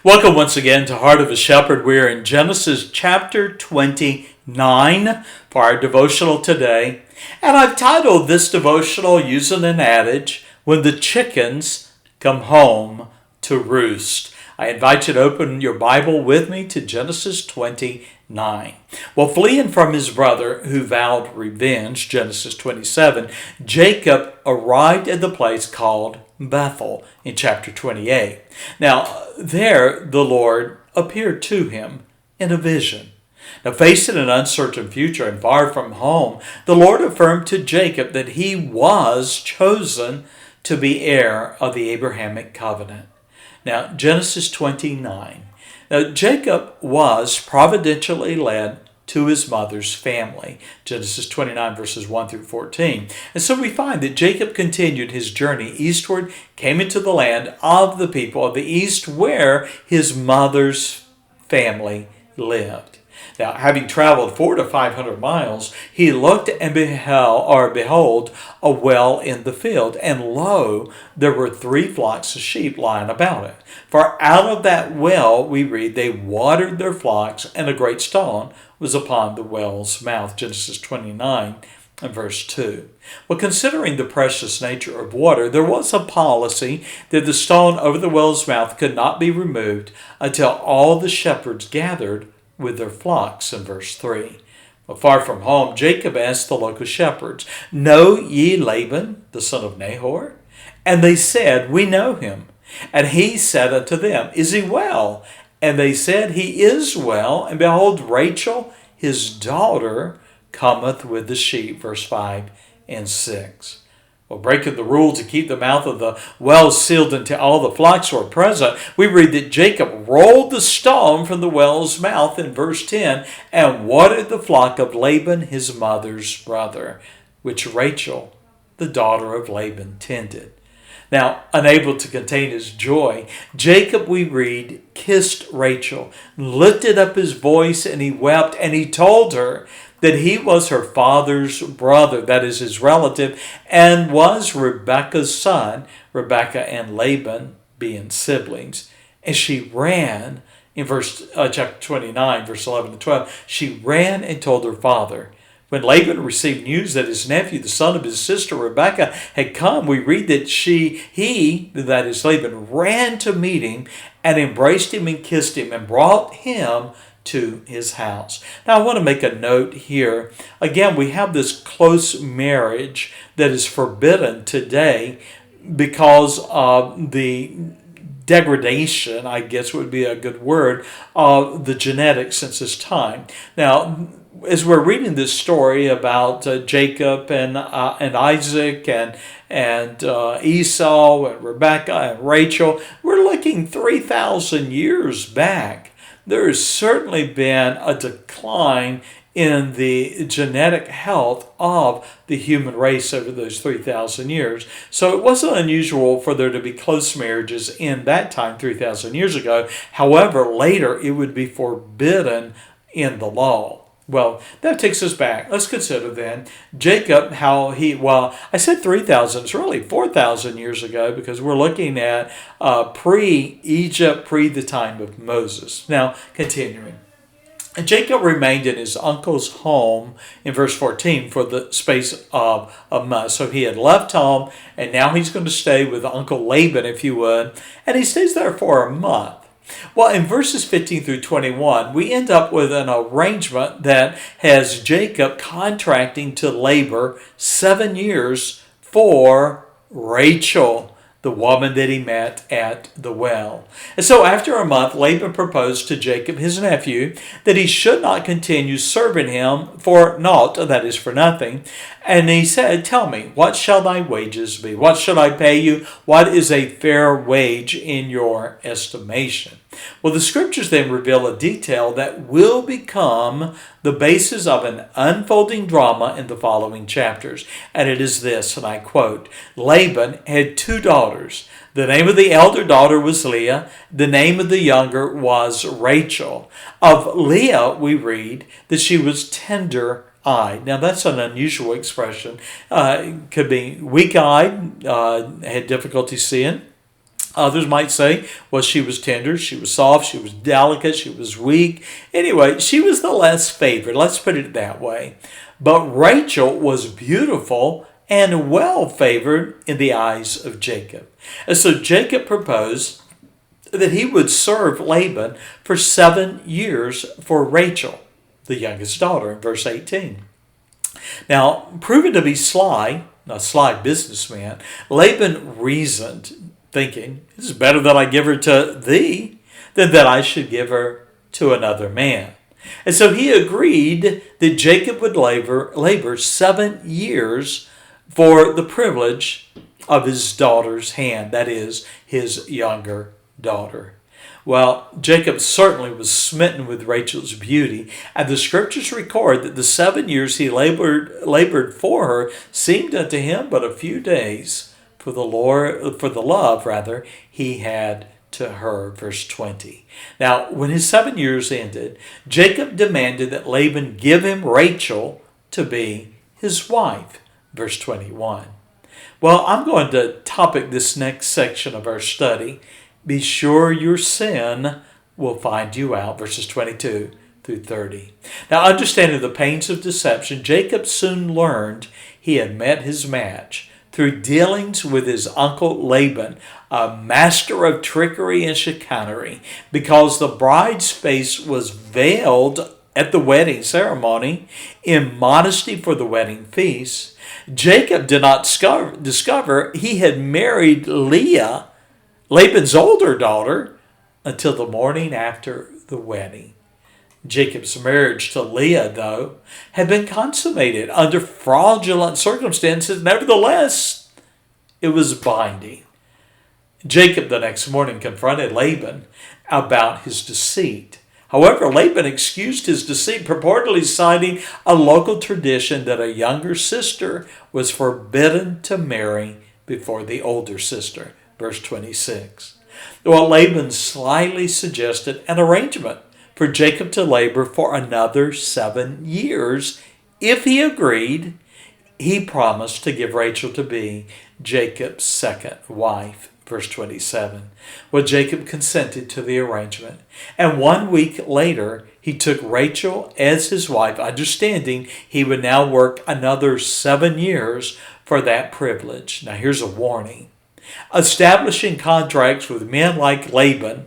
Welcome once again to Heart of a Shepherd. We're in Genesis chapter 29 for our devotional today. And I've titled this devotional using an adage, When the Chickens Come Home to Roost. I invite you to open your Bible with me to Genesis 29. Well, fleeing from his brother who vowed revenge, Genesis 27, Jacob arrived at the place called Bethel in chapter 28. Now, there the Lord appeared to him in a vision. Now, facing an uncertain future and far from home, the Lord affirmed to Jacob that he was chosen to be heir of the Abrahamic covenant. Now, Genesis 29. Now, Jacob was providentially led to his mother's family. Genesis 29 verses 1 through 14. And so we find that Jacob continued his journey eastward, came into the land of the people of the east where his mother's family lived. Now, having traveled 400 to 500 miles, he looked and behold a well in the field, and lo, there were 3 flocks of sheep lying about it. For out of that well, we read, they watered their flocks, and a great stone was upon the well's mouth. Genesis 29 and verse 2. Well, considering the precious nature of water, there was a policy that the stone over the well's mouth could not be removed until all the shepherds gathered with their flocks, in verse 3. But far from home, Jacob asked the local shepherds, Know ye Laban, the son of Nahor? And they said, We know him. And he said unto them, Is he well? And they said, He is well. And behold, Rachel, his daughter, cometh with the sheep. Verse 5 and 6. Well, breaking the rule to keep the mouth of the well sealed until all the flocks were present, we read that Jacob rolled the stone from the well's mouth in verse 10 and watered the flock of Laban, his mother's brother, which Rachel, the daughter of Laban, tended. Now, unable to contain his joy, Jacob, we read, kissed Rachel, lifted up his voice, and he wept, and he told her that he was her father's brother, that is his relative, and was Rebekah's son, Rebekah and Laban being siblings. And she ran, in chapter 29, verse 11 to 12, she ran and told her father. When Laban received news that his nephew, the son of his sister Rebekah, had come, we read that he, that is Laban, ran to meet him and embraced him and kissed him and brought him to his house. Now, I want to make a note here. Again, we have this close marriage that is forbidden today because of the degradation, I guess would be a good word, of the genetics since this time. Now, as we're reading this story about Jacob and Isaac and Esau and Rebekah and Rachel, we're looking 3,000 years back. There has certainly been a decline in the genetic health of the human race over those 3,000 years. So it wasn't unusual for there to be close marriages in that time 3,000 years ago. However, later it would be forbidden in the law. Well, that takes us back. Let's consider then Jacob, I said 3,000, it's really 4,000 years ago because we're looking at pre-Egypt, pre the time of Moses. Now, continuing. And Jacob remained in his uncle's home in verse 14 for the space of a month. So he had left home and now he's going to stay with Uncle Laban, if you would. And he stays there for a month. Well, in verses 15 through 21, we end up with an arrangement that has Jacob contracting to labor 7 years for Rachel, the woman that he met at the well. And so after a month, Laban proposed to Jacob, his nephew, that he should not continue serving him for naught, that is, for nothing. And he said, Tell me, what shall thy wages be? What shall I pay you? What is a fair wage in your estimation? Well, the scriptures then reveal a detail that will become the basis of an unfolding drama in the following chapters. And it is this, and I quote, Laban had 2 daughters. The name of the elder daughter was Leah. The name of the younger was Rachel. Of Leah, we read that she was tender-eyed. Now, that's an unusual expression. Could be weak-eyed, had difficulty seeing. Others might say, well, she was tender, she was soft, she was delicate, she was weak. Anyway, she was the less favored. Let's put it that way. But Rachel was beautiful and well favored in the eyes of Jacob. And so Jacob proposed that he would serve Laban for 7 years for Rachel, the youngest daughter, in verse 18. Now, proven to be sly, a sly businessman, Laban reasoned, thinking, it's better that I give her to thee than that I should give her to another man. And so he agreed that Jacob would labor 7 years for the privilege of his daughter's hand, that is, his younger daughter. Well, Jacob certainly was smitten with Rachel's beauty, and the scriptures record that the 7 years he labored for her seemed unto him but a few days for the love he had to her. Verse 20. Now, when his 7 years ended, Jacob demanded that Laban give him Rachel to be his wife. Verse 21. Well, I'm going to topic this next section of our study. Be sure your sin will find you out. Verses 22 through 30. Now, understanding the pains of deception, Jacob soon learned he had met his match through dealings with his uncle Laban, a master of trickery and chicanery. Because the bride's face was veiled at the wedding ceremony in modesty for the wedding feast, Jacob did not discover he had married Leah, Laban's older daughter, until the morning after the wedding. Jacob's marriage to Leah, though, had been consummated under fraudulent circumstances. Nevertheless, it was binding. Jacob the next morning confronted Laban about his deceit. However, Laban excused his deceit, purportedly citing a local tradition that a younger sister was forbidden to marry before the older sister. Verse 26. Well, Laban slyly suggested an arrangement for Jacob to labor for another 7 years. If he agreed, he promised to give Rachel to be Jacob's second wife. Verse 27. Well, Jacob consented to the arrangement, and 1 week later, he took Rachel as his wife, understanding he would now work another 7 years for that privilege. Now, here's a warning. Establishing contracts with men like Laban,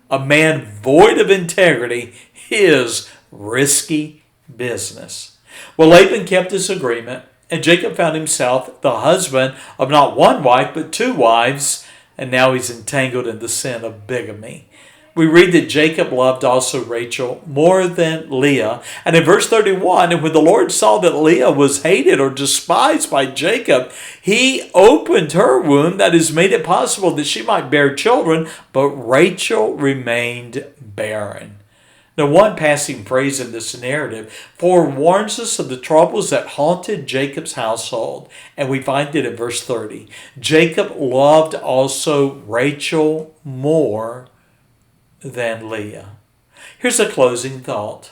a man void of integrity, is risky business. Well, Laban kept his agreement, and Jacob found himself the husband of not one wife, but 2 wives, and now he's entangled in the sin of bigamy. We read that Jacob loved also Rachel more than Leah. And in verse 31, and when the Lord saw that Leah was hated or despised by Jacob, he opened her womb, that is, made it possible that she might bear children, but Rachel remained barren. Now, one passing phrase in this narrative forewarns us of the troubles that haunted Jacob's household, and we find it in verse 30. Jacob loved also Rachel more than Leah. Here's a closing thought.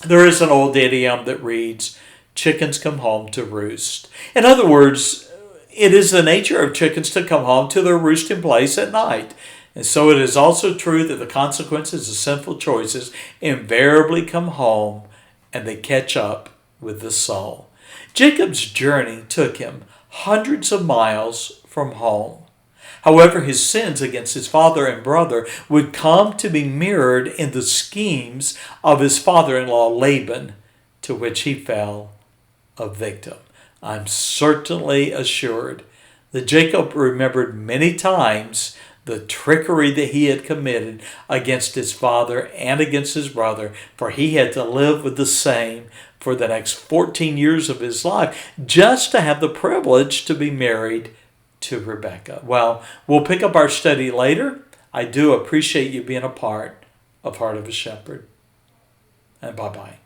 There is an old idiom that reads, chickens come home to roost. In other words, it is the nature of chickens to come home to their roosting place at night. And so it is also true that the consequences of sinful choices invariably come home and they catch up with the soul. Jacob's journey took him hundreds of miles from home. However, his sins against his father and brother would come to be mirrored in the schemes of his father-in-law Laban, to which he fell a victim. I'm certainly assured that Jacob remembered many times the trickery that he had committed against his father and against his brother, for he had to live with the same for the next 14 years of his life just to have the privilege to be married to Rebecca. Well, we'll pick up our study later. I do appreciate you being a part of Heart of a Shepherd. And bye-bye.